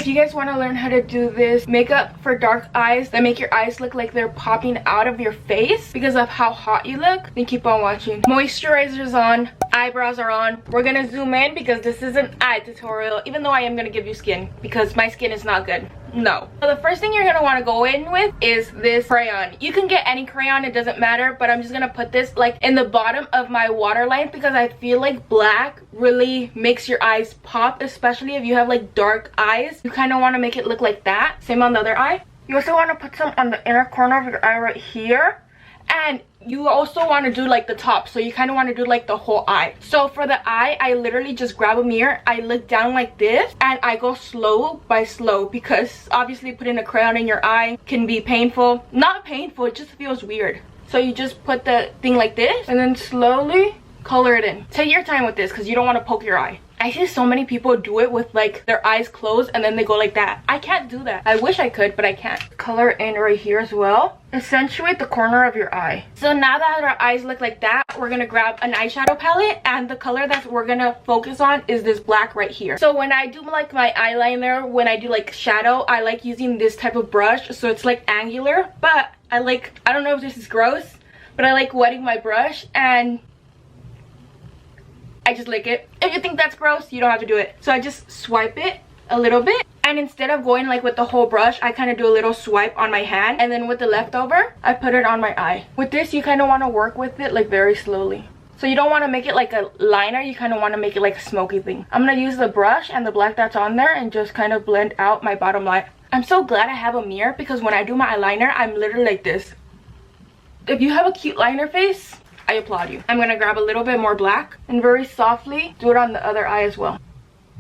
If you guys want to learn how to do this makeup for dark eyes that make your eyes look like they're popping out of your face because of how hot you look, then keep on watching. Moisturizer's on, eyebrows are on. We're gonna zoom in because this is an eye tutorial, even though I am gonna give you skin because my skin is not good. No. So the first thing you're gonna want to go in with is this crayon. You can get any crayon, it doesn't matter, but I'm just gonna put this like in the bottom of my waterline because I feel like black really makes your eyes pop, especially if you have like dark eyes. You kind of want to make it look like that. Same on the other eye. You also want to put some on the inner corner of your eye right here, and you also want to do like the top, so you kind of want to do like the whole eye. So for the eye, I literally just grab a mirror, I look down like this, and I go slow by slow because obviously putting a crayon in your eye can be painful. Not painful, it just feels weird. So you just put the thing like this and then slowly color it in. Take your time with this because you don't want to poke your eye. I see so many people do it with like their eyes closed and then they go like that. I can't do that. I wish I could, but I can't. Color in right here as well. Accentuate the corner of your eye. So now that our eyes look like that, we're gonna grab an eyeshadow palette, and the color that we're gonna focus on is this black right here. So when I do like my eyeliner, when I do like shadow, I like using this type of brush, so it's like angular, but I don't know if this is gross, but I like wetting my brush and I just lick it. If you think that's gross, you don't have to do it. So I just swipe it a little bit, and instead of going like with the whole brush, I kind of do a little swipe on my hand, and then with the leftover I put it on my eye. With this, you kind of want to work with it like very slowly. So you don't want to make it like a liner, you kind of want to make it like a smoky thing. I'm gonna use the brush and the black that's on there and just kind of blend out my bottom line. I'm so glad I have a mirror because when I do my eyeliner, I'm literally like this. If you have a cute liner face, I applaud you. I'm gonna grab a little bit more black and very softly do it on the other eye as well.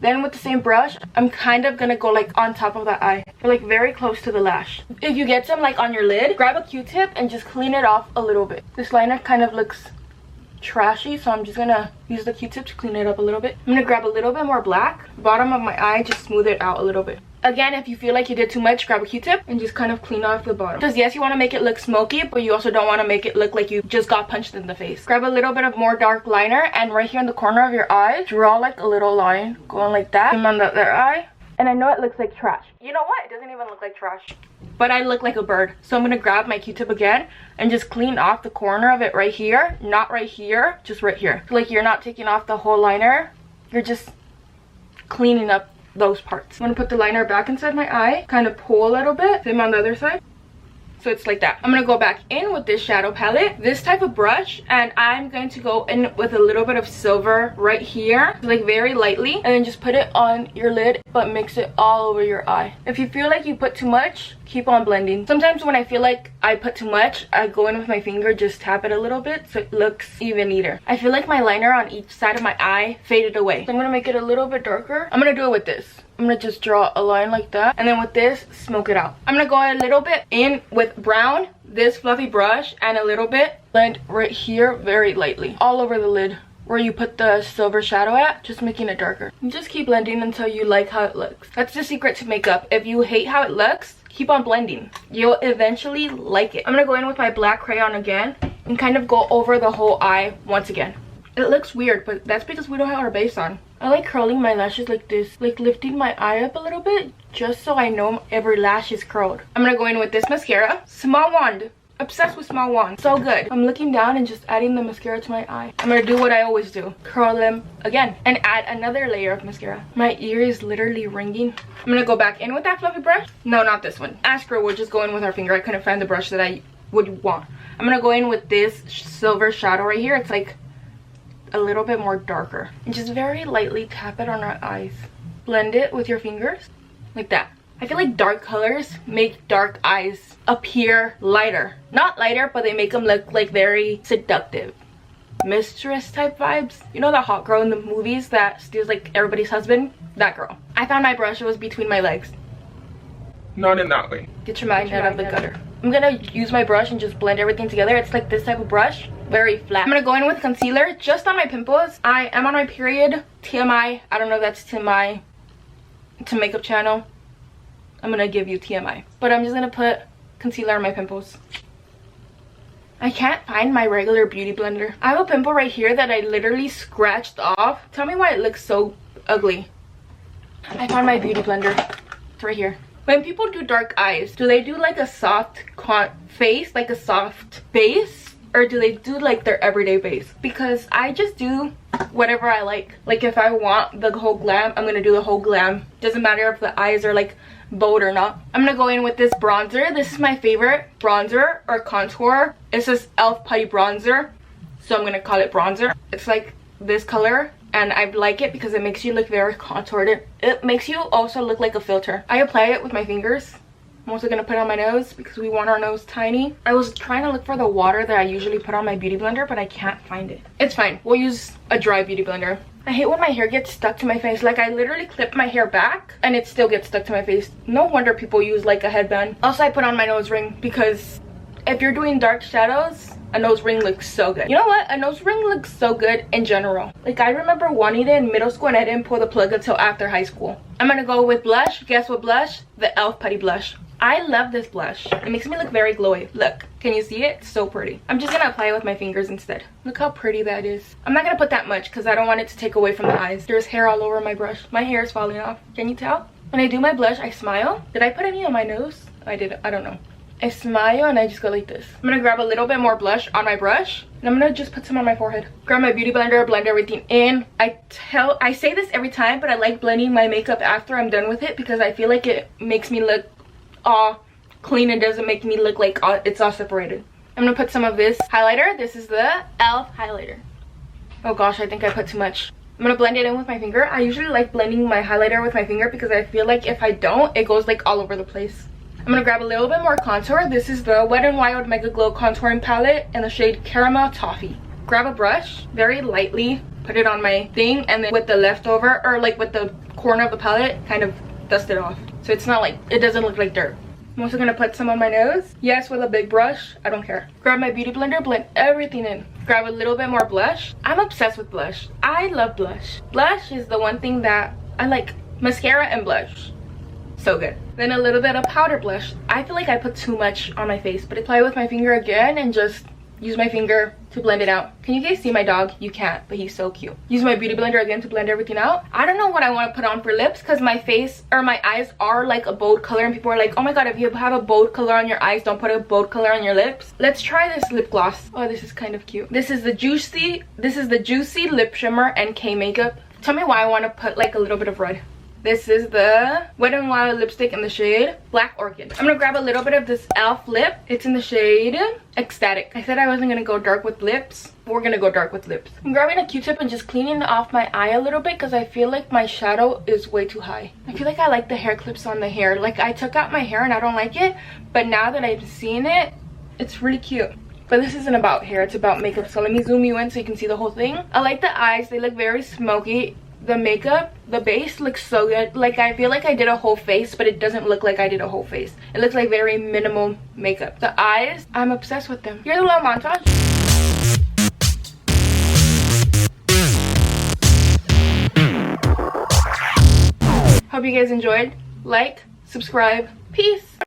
Then with the same brush, I'm kind of gonna go like on top of that eye, like very close to the lash. If you get some like on your lid, grab a Q-tip and just clean it off a little bit. This liner kind of looks trashy, so I'm just gonna use the Q-tip to clean it up a little bit. I'm gonna grab a little bit more black, bottom of my eye, just smooth it out a little bit. Again, if you feel like you did too much, grab a Q-tip and just kind of clean off the bottom. Because yes, you want to make it look smoky, but you also don't want to make it look like you just got punched in the face. Grab a little bit of more dark liner, and right here in the corner of your eye, draw like a little line going like that. And on the other eye. And I know it looks like trash. You know what? It doesn't even look like trash. But I look like a bird. So I'm going to grab my Q-tip again and just clean off the corner of it right here. Not right here, just right here. Like you're not taking off the whole liner. You're just cleaning up those parts. I'm gonna put the liner back inside my eye, kind of pull a little bit, same on the other side, so it's like that. I'm gonna go back in with this shadow palette, this type of brush, and I'm going to go in with a little bit of silver right here, like very lightly, and then just put it on your lid but mix it all over your eye. If you feel like you put too much, keep on blending. Sometimes when I feel like I put too much, I go in with my finger, just tap it a little bit so it looks even neater. I feel like my liner on each side of my eye faded away, so I'm gonna make it a little bit darker. I'm gonna do it with this. I'm gonna just draw a line like that, and then with this, smoke it out. I'm gonna go a little bit in with brown, this fluffy brush, and a little bit blend right here very lightly all over the lid where you put the silver shadow at, just making it darker. And just keep blending until you like how it looks. That's the secret to makeup. If you hate how it looks, keep on blending. You'll eventually like it. I'm gonna go in with my black crayon again and kind of go over the whole eye once again. It looks weird, but that's because we don't have our base on. I like curling my lashes like this, like lifting my eye up a little bit just so I know every lash is curled. I'm gonna go in with this mascara, Small Wand. Obsessed with Small Wand, so good. I'm looking down and just adding the mascara to my eye. I'm gonna do what I always do, curl them again and add another layer of mascara. My ear is literally ringing. I'm gonna go back in with that fluffy brush. No, not this one. Asker would just go in with her finger. I couldn't find the brush that I would want. I'm gonna go in with this silver shadow right here. It's like a little bit more darker, and just very lightly tap it on our eyes. Blend it with your fingers like that. I feel like dark colors make dark eyes appear lighter. Not lighter, but they make them look like very seductive. Mistress type vibes. You know the hot girl in the movies that steals like everybody's husband? That girl. I found my brush, it was between my legs. Not in that way. Get your mind out of the gutter. I'm gonna use my brush and just blend everything together. It's like this type of brush, very flat. I'm gonna go in with concealer just on my pimples. I am on my period. TMI. I don't know if that's TMI. It's a makeup channel. I'm gonna give you TMI. But I'm just gonna put concealer on my pimples. I can't find my regular beauty blender. I have a pimple right here that I literally scratched off. Tell me why it looks so ugly. I found my beauty blender. It's right here. When people do dark eyes, do they do like a soft face, like a soft base? Or do they do like their everyday base? Because I just do whatever I like. Like if I want the whole glam, I'm gonna do the whole glam. Doesn't matter if the eyes are like bold or not. I'm gonna go in with this bronzer. This is my favorite bronzer or contour. It's this e.l.f. putty bronzer, so I'm gonna call it bronzer. It's like this color, and I like it because it makes you look very contoured. It makes you also look like a filter. I apply it with my fingers. I'm also gonna put it on my nose because we want our nose tiny. I was trying to look for the water that I usually put on my beauty blender, but I can't find it. It's fine, we'll use a dry beauty blender. I hate when my hair gets stuck to my face. Like I literally clip my hair back and it still gets stuck to my face. No wonder people use like a headband. Also, I put on my nose ring because if you're doing dark shadows, a nose ring looks so good. You know what? A nose ring looks so good in general. Like I remember wanting it in middle school and I didn't pull the plug until after high school. I'm gonna go with blush. Guess what blush? The e.l.f. putty blush. I love this blush. It makes me look very glowy. Look, can you see it? It's so pretty. I'm just gonna apply it with my fingers instead. Look how pretty that is. I'm not gonna put that much because I don't want it to take away from the eyes. There's hair all over my brush. My hair is falling off. Can you tell? When I do my blush, I smile. Did I put any on my nose? I didn't. I don't know. I smile and I just go like this. I'm gonna grab a little bit more blush on my brush and I'm gonna just put some on my forehead. Grab my beauty blender, blend everything in. I say this every time, but I like blending my makeup after I'm done with it because I feel like it makes me look all clean and doesn't make me look like it's all separated. I'm gonna put some of this highlighter. This is the e.l.f. highlighter. Oh gosh, I think I put too much. I'm gonna blend it in with my finger. I usually like blending my highlighter with my finger because I feel like if I don't, it goes like all over the place. I'm gonna grab a little bit more contour. This is the Wet n Wild Mega Glow contouring palette in the shade Caramel Toffee. Grab a brush, very lightly put it on my thing, and then with the leftover, or like with the corner of the palette, kind of dust it off. So it's not like, it doesn't look like dirt. I'm also gonna put some on my nose. Yes, with a big brush, I don't care. Grab my beauty blender, blend everything in. Grab a little bit more blush. I'm obsessed with blush. I love blush. Blush is the one thing that I like. Mascara and blush. So good. Then a little bit of powder blush. I feel like I put too much on my face, but apply it with my finger again and just use my finger to blend it out. Can you guys see my dog? You can't, but he's so cute. Use my beauty blender again to blend everything out. I don't know what I want to put on for lips because my face or my eyes are like a bold color and people are like, oh my god, if you have a bold color on your eyes, don't put a bold color on your lips. Let's try this lip gloss. Oh, this is kind of cute. This is the Juicy Lip Shimmer NK Makeup. Tell me why I want to put like a little bit of red. This is the Wet n Wild lipstick in the shade Black Orchid. I'm gonna grab a little bit of this e.l.f. lip. It's in the shade Ecstatic. I said I wasn't gonna go dark with lips. We're gonna go dark with lips. I'm grabbing a Q-tip and just cleaning off my eye a little bit because I feel like my shadow is way too high. I feel like I like the hair clips on the hair. Like I took out my hair and I don't like it, but now that I've seen it, it's really cute. But this isn't about hair, it's about makeup. So let me zoom you in so you can see the whole thing. I like the eyes, they look very smoky. The makeup, the base looks so good. Like I feel like I did a whole face, but it doesn't look like I did a whole face. It looks like very minimal makeup. The eyes, I'm obsessed with them. Here's a little montage. Hope you guys enjoyed. Like, subscribe, peace.